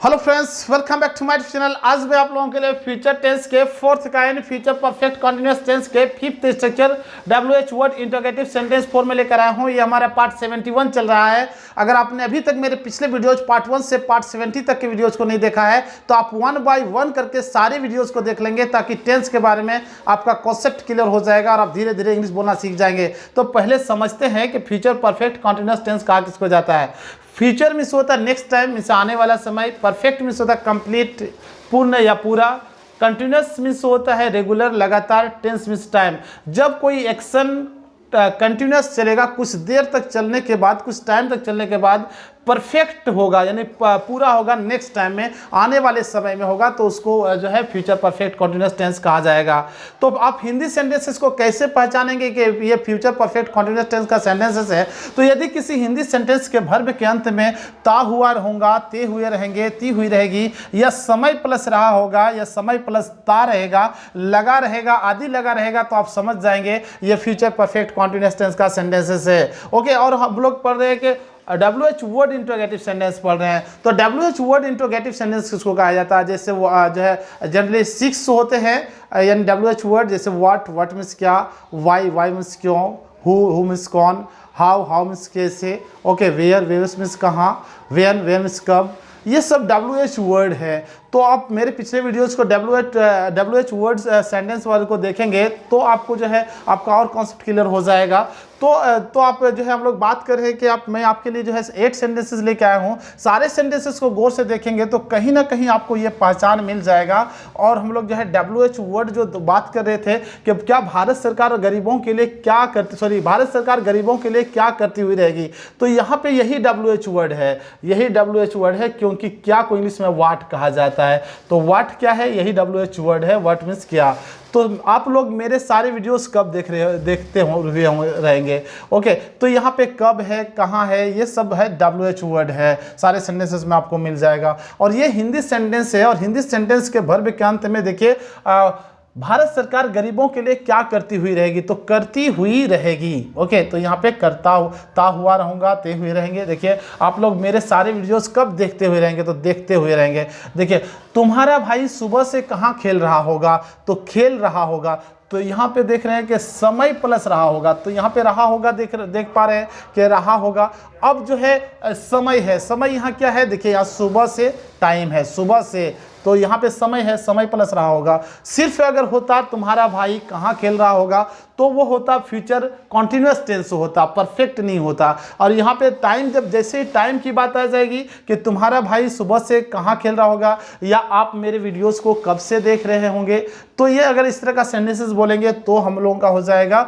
Hello friends, welcome back to my channel. आज मैं आप लोगों के लिए फ्यूचर टेंस के fourth kind future perfect continuous tense के fifth structure WH word interrogative sentence for में लेकर आया हूं। ये हमारा पार्ट 71 चल रहा है। अगर आपने अभी तक मेरे पिछले वीडियोज पार्ट 1 से पार्ट 70 तक के वीडियोज को नहीं देखा है तो आप 1 बाय 1 करके सारे वीडियोज को देख लेंगे, ताकि टेंस के बारे में आपका कॉन्सेप्ट क्लियर हो जाएगा और आप धीरे धीरे इंग्लिश बोलना सीख जाएंगे। तो पहले समझते हैं कि फ्यूचर परफेक्ट कंटीन्यूअस टेंस कहा किसको जाता है। फ्यूचर मीन्स होता है नेक्स्ट टाइम, मीन्स आने वाला समय। परफेक्ट मीन्स होता है कंप्लीट, पूर्ण या पूरा। कंटिन्यूअस मीन्स होता है रेगुलर, लगातार। टेंस मीन्स टाइम, जब कोई एक्शन कंटिन्यूअस चलेगा, कुछ देर तक चलने के बाद, कुछ टाइम तक चलने के बाद परफेक्ट होगा, यानी पूरा होगा, नेक्स्ट टाइम में, आने वाले समय में होगा, तो उसको जो है फ्यूचर परफेक्ट कंटिन्यूअस टेंस कहा जाएगा। तो आप हिंदी सेंटेंसेस को कैसे पहचानेंगे कि ये फ्यूचर परफेक्ट कंटिन्यूअस टेंस का सेंटेंसेस है। तो यदि किसी हिंदी सेंटेंस के वर्ब के अंत में ता हुआ होगा, ते हुए रहेंगे, ती हुई रहेगी, या समय प्लस रहा होगा, या समय प्लस ता रहेगा, लगा रहेगा, आदि लगा रहेगा, तो आप समझ जाएंगे ये फ्यूचर परफेक्ट कंटिन्यूअस टेंस का सेंटेंसेस है। ओके, और हम लोग पढ़ रहे हैं कि WH वर्ड इंटरोगेटिव सेंटेंस पढ़ रहे हैं। तो WH वर्ड इंटरोगेटिव सेंटेंस किसको कहा जाता है? जैसे वो जो है जनरली 6 होते हैं, यानी WH वर्ड, जैसे व्हाट मीन्स क्या, वाई मीन्स क्यों, हु मीन्स कौन, हाउ मीन्स कैसे, ओके, वेयर मीन्स कहाँ, वेन मीन्स कब, ये सब WH वर्ड है। तो आप मेरे पिछले वीडियोस को WH वर्ड सेंटेंस वाले को देखेंगे तो आपको जो है आपका और कॉन्सेप्ट क्लियर हो जाएगा। तो आप जो है हम लोग बात कर रहे हैं कि मैं आपके लिए जो है 8 सेंटेंसेस लेके आया हूँ। सारे सेंटेंसेस को गौर से देखेंगे तो कहीं ना कहीं आपको ये पहचान मिल जाएगा। और हम लोग जो है WH वर्ड जो बात कर रहे थे कि क्या भारत सरकार गरीबों के लिए क्या करती, भारत सरकार गरीबों के लिए क्या करती हुई रहेगी, तो यहाँ पे यही WH वर्ड है, यही WH वर्ड है, क्योंकि क्या को इंग्लिश में व्हाट कहा जाता है। तो व्हाट क्या है, यही WH वर्ड है। व्हाट मीन्स क्या। तो आप लोग मेरे सारे वीडियोस कब देखते रहेंगे। ओके, तो यहाँ पे कब है, कहाँ है, ये सब है WH वर्ड है। सारे सेंटेंसेस में आपको मिल जाएगा। और ये हिंदी सेंटेंस है, और हिंदी सेंटेंस के वर्ब के अंत में देखिए भारत सरकार गरीबों के लिए क्या करती हुई रहेगी, तो करती हुई रहेगी। ओके, तो यहाँ पे ता हुआ रहूंगा, ते हुए रहेंगे। देखिए आप लोग मेरे सारे वीडियोस कब देखते हुए रहेंगे, तो देखते हुए रहेंगे। देखिए तुम्हारा भाई सुबह से कहाँ खेल रहा होगा, तो खेल रहा होगा। तो यहाँ पे देख रहे हैं कि समय प्लस रहा होगा, तो यहाँ पे रहा होगा, देख पा रहे हैं कि रहा होगा। अब जो है समय है, समय यहाँ क्या है, देखिए यहाँ सुबह से टाइम है, सुबह से, तो यहाँ पे समय है, समय प्लस रहा होगा। सिर्फ अगर होता तुम्हारा भाई कहाँ खेल रहा होगा तो वो होता फ्यूचर कॉन्टिन्यूअस टेंस होता, परफेक्ट नहीं होता। और यहाँ पे टाइम, जब जैसे टाइम की बात आ जाएगी कि तुम्हारा भाई सुबह से कहाँ खेल रहा होगा, या आप मेरे वीडियोस को कब से देख रहे होंगे, तो ये अगर इस तरह का सेंटेंसेस बोलेंगे तो हम लोगों का हो जाएगा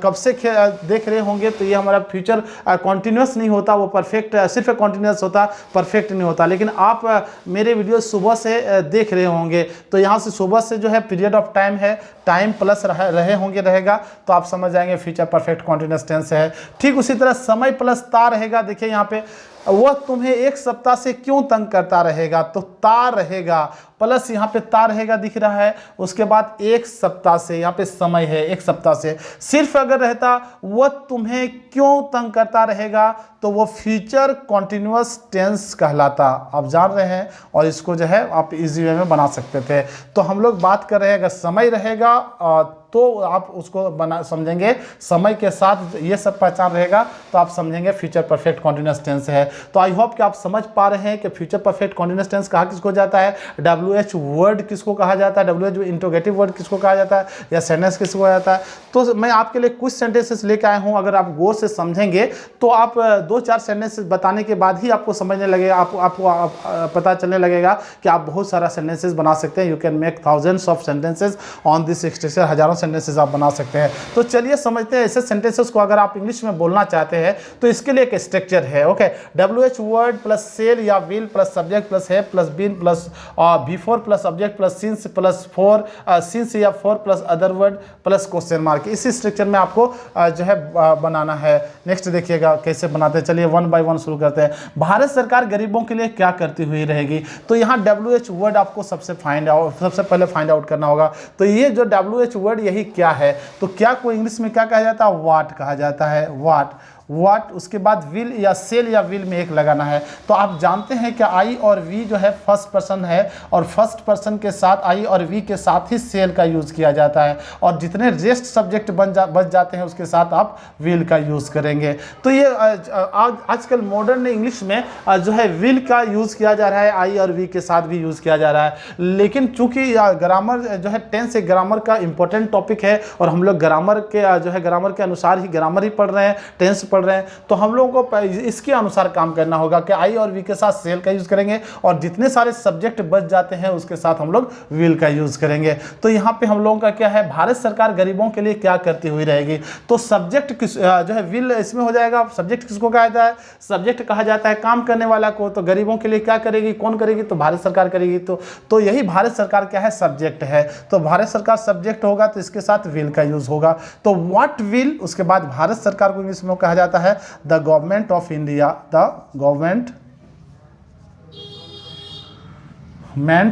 कब से देख रहे होंगे, तो ये हमारा फ्यूचर कॉन्टिन्यूअस नहीं होता, वो परफेक्ट सिर्फ कॉन्टिन्यूअस होता, परफेक्ट नहीं होता। लेकिन आप मेरे वीडियो सुबह से देख रहे होंगे, तो यहाँ से सुबह से जो है पीरियड ऑफ टाइम है, टाइम प्लस रहे होंगे रहेगा, तो आप समझ जाएंगे फ्यूचर परफेक्ट कॉन्टिन्यूअस टेंस है। ठीक उसी तरह समय प्लस ता रहेगा। देखिए यहाँ पे वह तुम्हें 1 सप्ताह से क्यों तंग करता रहेगा, तो ता रहेगा प्लस यहाँ पे ता रहेगा दिख रहा है, उसके बाद 1 सप्ताह से, यहाँ पे समय है 1 सप्ताह से। सिर्फ अगर रहता वह तुम्हें क्यों तंग करता रहेगा, तो वो फ्यूचर कॉन्टिन्यूअस टेंस कहलाता। आप जान रहे हैं, और इसको जो है आप इजी वे में बना सकते थे। तो हम लोग बात कर रहे हैं अगर समय रहेगा तो आप उसको समझेंगे, समय के साथ ये सब पहचान रहेगा तो आप समझेंगे फ्यूचर परफेक्ट कॉन्टिन्यूअस टेंस है। तो आई होप कि आप समझ पा रहे हैं कि फ्यूचर परफेक्ट कॉन्टिन्यूअस टेंस कहा किसको जाता है, WH वर्ड किसको कहा जाता है, WH इंटरोगेटिव वर्ड किसको कहा जाता है, या सेंटेंस किसको कहा जाता है। तो मैं आपके लिए कुछ सेंटेंसेस लेके आया हूँ। अगर आप गौर से समझेंगे तो आप 2-4 सेंटेंसेस बताने के बाद ही आपको समझने लगेगा, आपको पता चलने लगेगा कि आप बहुत सारा सेंटेंसेस बना सकते हैं। You can make thousands of sentences on this structure, हजारों सेंटेंसेस आप बना सकते हैं। तो चलिए समझते हैं ऐसे सेंटेंसेस को अगर आप इंग्लिश में बोलना चाहते हैं तो इसके लिए एक स्ट्रक्चर है। Okay, WH word plus shall या विल प्लस सब्जेक्ट प्लस है plus been plus before plus subject plus since plus for, since या for plus other word plus question mark. इसी स्ट्रक्चर में आपको जो है बनाना है। नेक्स्ट देखिएगा कैसे बनाते हैं। चलिए 1 बाय 1 शुरू करते हैं। भारत सरकार गरीबों के लिए क्या करती हुई रहेगी, तो यहाँ WH वर्ड आपको सबसे पहले फाइंड आउट करना होगा। तो ये जो WH वर्ड यही क्या है, तो क्या को इंग्लिश में क्या कहा जाता है, व्हाट कहा जाता है। व्हाट व्हाट, उसके बाद विल या सेल या विल में एक लगाना है। तो आप जानते हैं कि आई और वी जो है फर्स्ट पर्सन है और फर्स्ट पर्सन के साथ आई और वी के साथ ही सेल का यूज़ किया जाता है, और जितने रेस्ट सब्जेक्ट बच जाते हैं उसके साथ आप विल का यूज़ करेंगे। तो ये आजकल मॉडर्न इंग्लिश में जो है विल का यूज़ किया जा रहा है, आई और वी के साथ भी यूज़ किया जा रहा है। लेकिन चूंकि ग्रामर जो है टेंस एक ग्रामर का इंपॉर्टेंट टॉपिक है और हम लोग ग्रामर के जो है ग्रामर के अनुसार ही ग्रामर ही पढ़ रहे हैं, टेंस पढ़ रहे हैं, तो हम लोगों को इसके अनुसार काम करना होगा कि आई और वी के साथ सेल का यूज़ करेंगे और जितने सारे सब्जेक्ट बच जाते हैं उसके साथ हम लोग विल का यूज़ करेंगे। तो यहाँ पे हम लोगों का क्या है, भारत सरकार गरीबों के लिए क्या करती हुई रहेगी। तो सब्जेक्ट किस जो है विल इसमें हो जाएगा। सब्जेक्ट किसको कहा जाता है, सब्जेक्ट कहा जाता है काम करने वाला को। तो गरीबों के लिए क्या करेगी, कौन करेगी, तो भारत सरकार करेगी। तो यही भारत सरकार क्या है, सब्जेक्ट है। तो भारत सरकार सब्जेक्ट होगा तो इसके साथ विल का यूज होगा। तो व्हाट विल, उसके बाद भारत सरकार को इंग्लिश में कहा जाता है the government of India, the government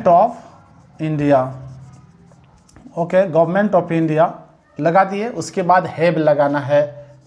of India. Okay, government of India लगा दिए। उसके बाद हैव लगाना है,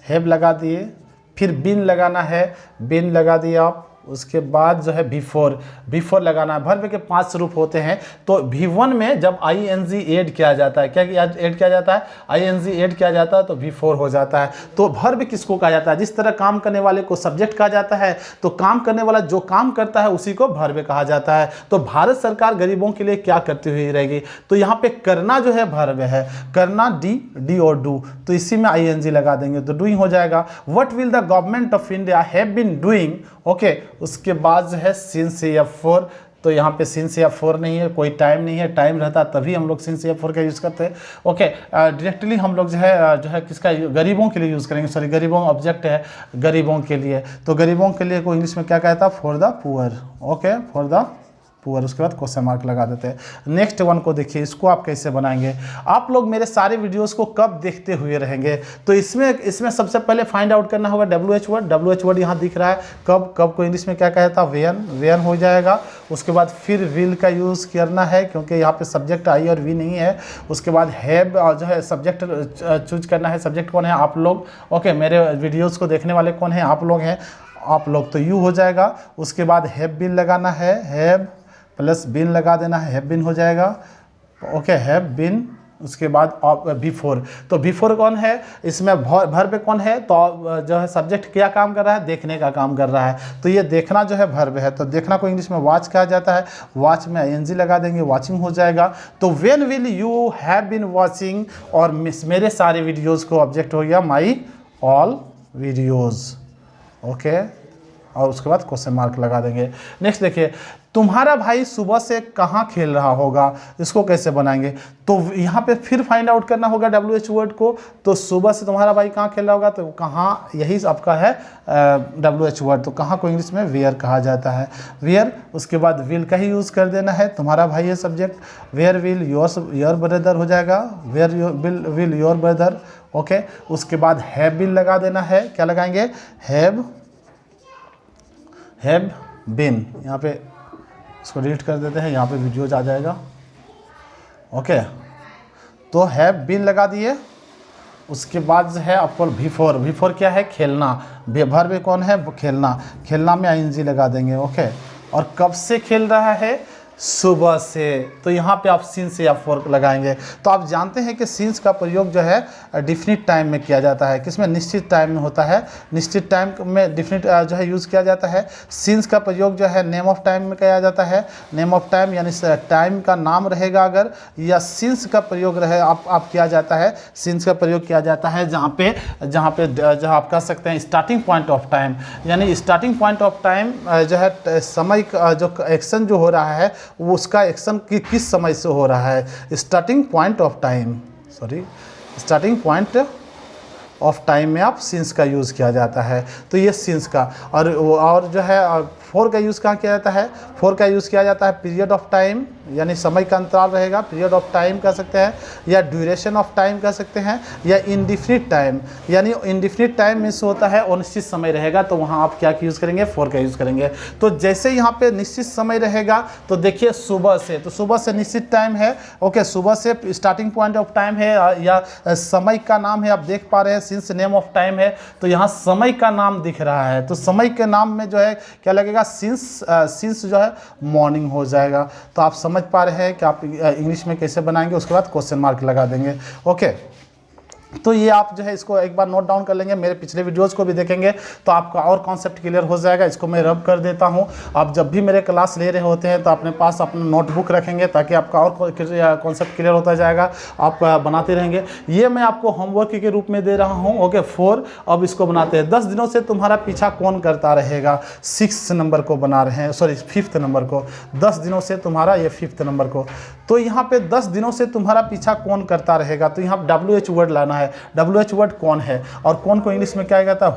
हैव लगा दिए। फिर बिन लगाना है, बिन लगा दिए आप। उसके बाद जो है बिफोर लगाना है। वर्ब के 5 रूप होते हैं। तो V1 में जब ing ऐड किया जाता है, क्या ऐड किया जाता है, ing ऐड किया जाता है तो V4 हो जाता है। तो वर्ब किसको कहा जाता है, जिस तरह काम करने वाले को सब्जेक्ट कहा जाता है, तो काम करने वाला जो काम करता है उसी को वर्ब कहा जाता है। तो भारत सरकार गरीबों के लिए क्या करती हुई रहेगी, तो यहाँ पे करना जो है वर्ब है, करना डी और डू, तो इसी में ing लगा देंगे तो डूइंग हो जाएगा। What will the government of India have been doing. Okay, उसके बाद जो है सिंस F4, तो यहाँ पे सिंस F4 नहीं है, कोई टाइम नहीं है, टाइम रहता तभी हम लोग सिंस F4 का यूज़ करते हैं। ओके, डायरेक्टली हम लोग जो है किसका, गरीबों के लिए यूज़ करेंगे। सॉरी, गरीबों ऑब्जेक्ट है गरीबों के लिए, तो गरीबों के लिए को इंग्लिश में क्या कहता है, for the poor. Okay, for the poor. उसके बाद क्वेश्चन मार्क लगा देते हैं। नेक्स्ट वन को देखिए, इसको आप कैसे बनाएंगे। आप लोग मेरे सारे वीडियोस को कब देखते हुए रहेंगे, तो इसमें सबसे पहले फाइंड आउट करना होगा WH वर्ड यहाँ दिख रहा है। कब को इंग्लिश में क्या कहता है, वेन हो जाएगा। उसके बाद फिर विल का यूज़ करना है क्योंकि यहाँ पे सब्जेक्ट आई और वी नहीं है। उसके बाद हैव जो है सब्जेक्ट चूज करना है। सब्जेक्ट कौन है, आप लोग। ओके, मेरे वीडियोज़ को देखने वाले कौन हैं, आप लोग हैं। आप लोग तो यू हो जाएगा। उसके बाद हैव बिन लगाना है, हैव प्लस बिन लगा देना है, हैव बिन हो जाएगा। Okay, have been. उसके बाद बिफोर, तो बिफोर कौन है, इसमें वर्ब कौन है, तो जो है सब्जेक्ट क्या काम कर रहा है, देखने का काम कर रहा है। तो ये देखना जो है वर्ब है। तो देखना को इंग्लिश में वॉच कहा जाता है। वॉच में ing लगा देंगे, वॉचिंग हो जाएगा। तो when will you have been watching, और मेरे सारे वीडियोज़ को ऑब्जेक्ट हो गया माई ऑल वीडियोज़। ओके, और उसके बाद क्वेश्चन मार्क लगा देंगे। नेक्स्ट देखिए, तुम्हारा भाई सुबह से कहाँ खेल रहा होगा, इसको कैसे बनाएंगे। तो यहाँ पे फिर फाइंड आउट करना होगा WH वर्ड को। तो सुबह से तुम्हारा भाई कहाँ खेल रहा होगा, तो कहाँ, यही आपका है WH वर्ड। तो कहाँ को इंग्लिश में वेयर कहा जाता है, वेयर। उसके बाद विल का ही यूज़ कर देना है, तुम्हारा भाई है subject. Where will your brother हो जाएगा, where will your brother. Okay, उसके बाद हैव बिन लगा देना है। क्या लगाएंगे, हैव बिन। यहाँ पे इसको डिलीट कर देते हैं, यहाँ पे वीडियोज आ जाएगा। ओके, तो हैव बिन लगा दिए। उसके बाद जो है आपको बिफोर क्या है, खेलना। वर्ब कौन है, खेलना। खेलना में ing लगा देंगे। ओके, और कब से खेल रहा है, सुबह से। तो यहाँ पे आप सिंस F4 लगाएंगे। तो आप जानते हैं कि सिंस का प्रयोग जो है डिफिनिट टाइम में किया जाता है। किसमें, निश्चित टाइम में होता है। निश्चित टाइम में डिफिनिट जो है यूज़ किया जाता है। सिंस का प्रयोग जो है नेम ऑफ टाइम में किया जाता है। नेम ऑफ टाइम यानी टाइम का नाम रहेगा अगर, या सिंस का प्रयोग रहे आप किया जाता है। सिंस का प्रयोग किया जाता है जहाँ आप कह सकते हैं स्टार्टिंग पॉइंट ऑफ टाइम, यानी स्टार्टिंग पॉइंट ऑफ टाइम जो है समय का जो एक्शन जो हो रहा है वो उसका एक्शन किस समय से हो रहा है। Starting point of time, starting point of time में आप सिंस का यूज़ किया जाता है। तो ये सिंस का, और जो है फोर का यूज़ कहाँ किया जाता है? फोर का यूज़ किया जाता है पीरियड ऑफ टाइम, यानी समय का अंतराल रहेगा, पीरियड ऑफ टाइम कह सकते हैं, या ड्यूरेशन ऑफ टाइम कह सकते हैं, या इनडिफिनिट टाइम। यानी इनडिफिनिट टाइम मीन्स होता है अनिश्चित समय रहेगा, तो वहाँ आप क्या यूज़ करेंगे? फोर का यूज़ करेंगे। तो जैसे यहाँ पे निश्चित समय रहेगा तो देखिए सुबह से, तो सुबह से निश्चित टाइम है, ओके, सुबह से स्टार्टिंग पॉइंट ऑफ टाइम है, या समय का नाम है, आप देख पा रहे हैं सिंस नेम ऑफ टाइम है, तो यहाँ समय का नाम दिख रहा है, तो समय के नाम में जो है क्या लगेगा? सिंस जो है मॉर्निंग हो जाएगा। तो आप समझ पा रहे हैं कि आप इंग्लिश में कैसे बनाएंगे, उसके बाद क्वेश्चन मार्क लगा देंगे, ओके। तो ये आप जो है इसको एक बार नोट डाउन कर लेंगे, मेरे पिछले वीडियोस को भी देखेंगे तो आपका और कॉन्सेप्ट क्लियर हो जाएगा। इसको मैं रब कर देता हूँ। आप जब भी मेरे क्लास ले रहे होते हैं तो अपने पास अपना नोटबुक रखेंगे ताकि आपका और कॉन्सेप्ट क्लियर होता जाएगा, आप बनाते रहेंगे। ये मैं आपको होमवर्क के रूप में दे रहा हूँ, ओके। 4 अब इसको बनाते हैं। 10 दिनों से तुम्हारा पीछा कौन करता रहेगा? 6 नंबर को बना रहे हैं, सॉरी 5th नंबर को। 10 दिनों से तुम्हारा, ये 5th नंबर को। तो यहाँ पे 10 दिनों से तुम्हारा पीछा कौन करता रहेगा, तो यहाँ WH वर्ड लाना है। WH वर्ड कौन है, और कौन को इंग्लिश में क्या कहता है?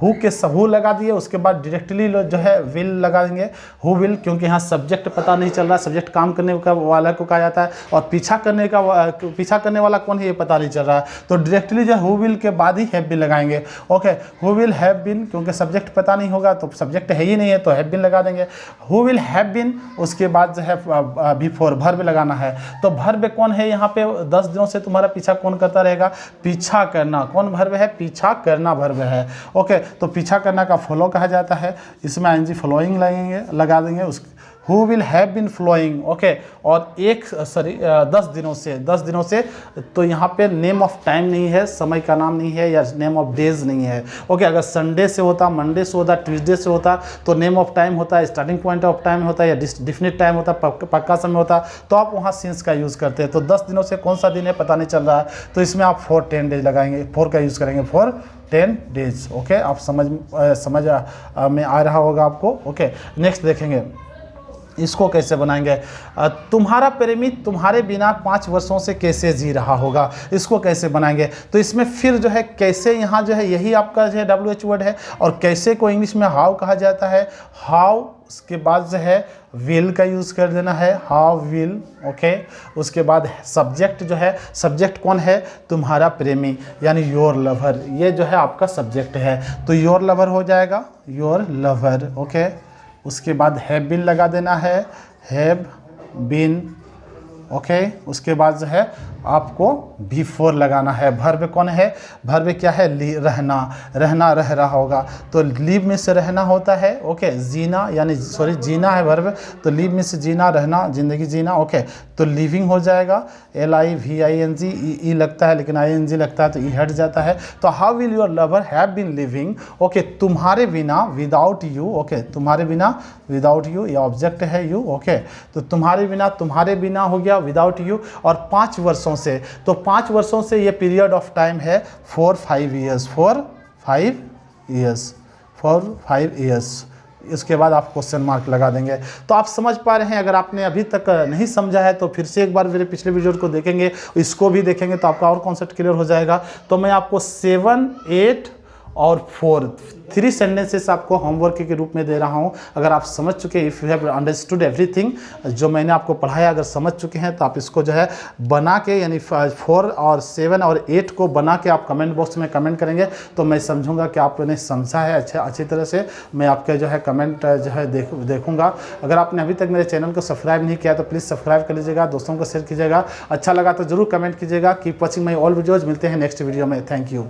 हु के हु लगा दिए, उसके बाद डायरेक्टली जो है विल लगा देंगे, हु विल, क्योंकि यहाँ सब्जेक्ट पता नहीं चल रहा, सब्जेक्ट काम करने का वाला को कहा जाता है, और पीछा करने वाला कौन है ये पता नहीं चल रहा है, तो डायरेक्टली जो हु विल के बाद ही हैव बीन लगाएंगे, okay. Who will have been, क्योंकि सब्जेक्ट पता नहीं होगा तो सब्जेक्ट है ही नहीं है तो हैव बीन लगा देंगे। हु विल हैव बीन, उसके बाद जो है बिफोर वर्ब लगाना है। तो वर्ब कौन है यहाँ पे? 10 दिनों से तुम्हारा पीछा कौन करता रहेगा? पीछा करना। कौन वर्ब है? पीछा करना वर्ब है, ओके। तो पीछा करना का फॉलो कहा जाता है, इसमें आईएनजी फॉलोइंग लगा देंगे। उस who will have been flowing, okay. और 10 दिनों से तो यहाँ पे नेम ऑफ टाइम नहीं है, समय का नाम नहीं है, या नेम ऑफ डेज नहीं है, ओके। अगर संडे से होता, मंडे से होता, ट्यूसडे से होता तो नेम ऑफ टाइम होता, स्टार्टिंग पॉइंट ऑफ टाइम होता, या डिफिनिट टाइम होता, पक्का समय होता, तो आप वहाँ सिंस का यूज़ करते हैं। तो 10 दिनों से कौन सा दिन है पता नहीं चल रहा है, तो इसमें आप 10 डेज लगाएंगे, 4 का यूज़ करेंगे, 10 डेज, ओके। आप समझ में आ रहा होगा आपको, ओके। नेक्स्ट देखेंगे इसको कैसे बनाएंगे। तुम्हारा प्रेमी तुम्हारे बिना 5 वर्षों से कैसे जी रहा होगा, इसको कैसे बनाएंगे। तो इसमें फिर जो है कैसे, यहाँ जो है यही आपका जो है WH वर्ड है, और कैसे को इंग्लिश में हाउ कहा जाता है। हाउ, उसके बाद जो है विल का यूज़ कर देना है, हाउ विल, ओके। उसके बाद सब्जेक्ट जो है, सब्जेक्ट कौन है? तुम्हारा प्रेमी, यानी योर लवर, ये जो है आपका सब्जेक्ट है, तो योर लवर हो जाएगा, योर लवर, ओके। उसके बाद हैव बीन लगा देना है, हैव बीन, ओके। उसके बाद जो है आपको बिफोर लगाना है। वर्ब कौन है? वर्ब क्या है? रहना रह रहा होगा, तो लिव में से रहना होता है, ओके। जीना, यानी सॉरी जीना है वर्ब, तो लिव में से जीना, रहना, जिंदगी जीना, ओके। तो लिविंग हो जाएगा, LIVING, ई लगता है लेकिन ING लगता है तो ई हट जाता है। तो how will your lover have been living, okay. तुम्हारे बिना, विदाउट यू, ओके। तुम्हारे बिना, विदाउट यू, ये ऑब्जेक्ट है यू, ओके। तो तुम्हारे बिना हो गया, विदाउट यू। और 5 वर्षों से, तो 5 वर्षों से ये पीरियड ऑफ टाइम है 4-5 ईयर्स। इसके बाद आप क्वेश्चन मार्क लगा देंगे। तो आप समझ पा रहे हैं। अगर आपने अभी तक नहीं समझा है तो फिर से एक बार मेरे पिछले वीडियो को देखेंगे, इसको भी देखेंगे तो आपका और कॉन्सेप्ट क्लियर हो जाएगा। तो मैं आपको 7, 8 और 4 3 सेंटेंसेस आपको होमवर्क के रूप में दे रहा हूं। अगर आप समझ चुके, if you have understood everything, जो मैंने आपको पढ़ाया अगर समझ चुके हैं तो आप इसको जो है बना के, यानी 4 और 7 और 8 को बना के आप कमेंट बॉक्स में कमेंट करेंगे तो मैं समझूंगा कि आपने समझा है अच्छी तरह से। मैं आपके जो है कमेंट जो है देखूंगा। अगर आपने अभी तक मेरे चैनल को सब्सक्राइब नहीं किया तो प्लीज़ सब्सक्राइब कर लीजिएगा, दोस्तों को शेयर कीजिएगा। अच्छा लगा तो जरूर कमेंट कीजिएगा। Keep watching my all videos. मिलते हैं नेक्स्ट वीडियो में। Thank you.